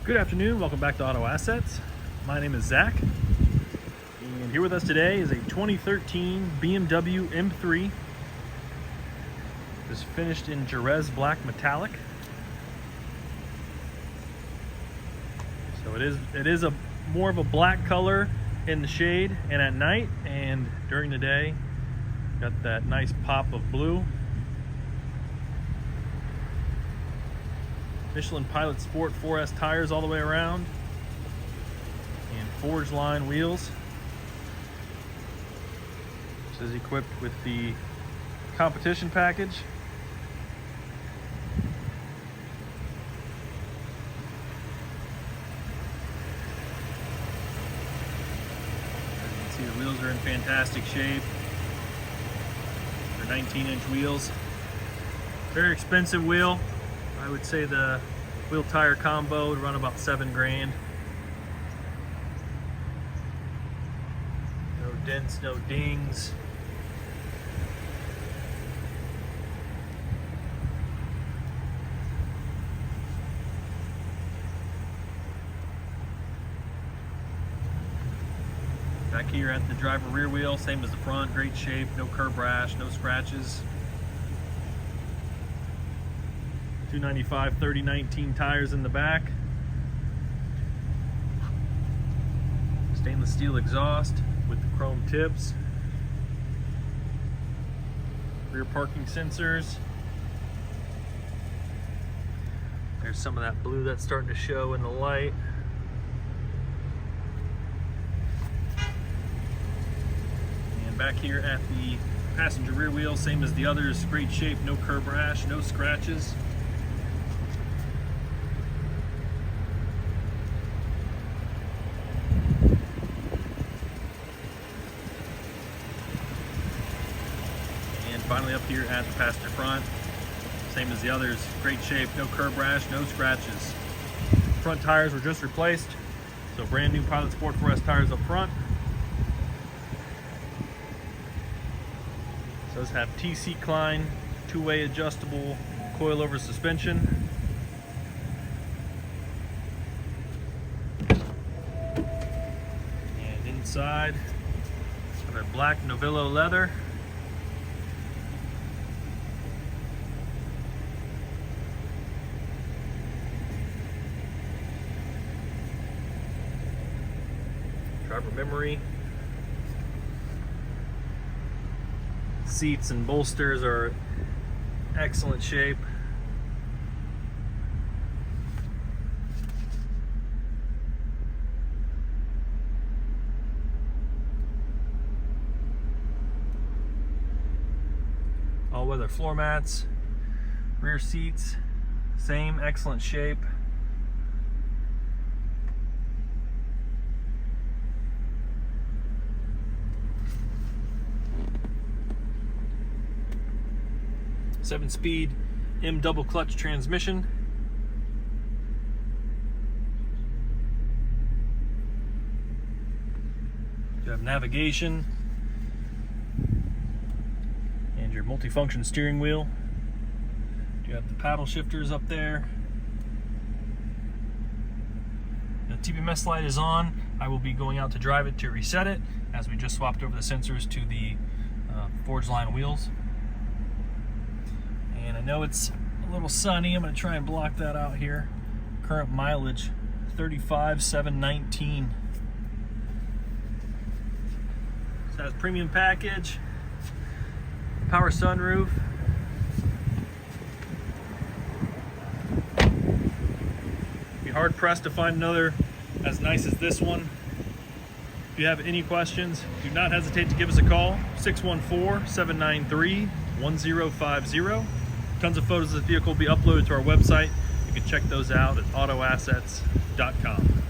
Good afternoon, welcome back to Auto Assets. My name is Zach, and here with us today is a 2013 BMW M3. It's finished in Jerez black metallic. So it is a more of a black color in the shade and at night, and during the day got that nice pop of blue. Michelin Pilot Sport 4S tires all the way around, and forged line wheels. This is equipped with the competition package. As you can see, the wheels are in fantastic shape. They're 19-inch wheels. Very expensive wheel. I would say the wheel tire combo would run about $7 grand. No dents, no dings. Back here at the driver rear wheel, same as the front, great shape, no curb rash, no scratches. 295 3019 tires in the back. Stainless steel exhaust with the chrome tips. Rear parking sensors. There's some of that blue that's starting to show in the light. And back here at the passenger rear wheel, same as the others, great shape, no curb rash, no scratches. Finally up here at the passenger front, same as the others, great shape, no curb rash, no scratches. Front tires were just replaced, so brand new Pilot Sport 4S tires up front. It does have TC Klein, two-way adjustable coilover suspension. And inside, got our black Novillo leather. Driver memory. Seats and bolsters are excellent shape. All-weather floor mats. Rear seats, same excellent shape. Seven-speed M double clutch transmission. You have navigation and your multifunction steering wheel. You have the paddle shifters up there. The TPMS light is on. I will be going out to drive it to reset it, as we just swapped over the sensors to the forged line wheels. And I know it's a little sunny. I'm going to try and block that out here. Current mileage 35,719. So that's premium package, power sunroof. Be hard pressed to find another as nice as this one. If you have any questions, do not hesitate to give us a call. 614-793-1050. Tons of photos of the vehicle will be uploaded to our website. You can check those out at autoassets.com.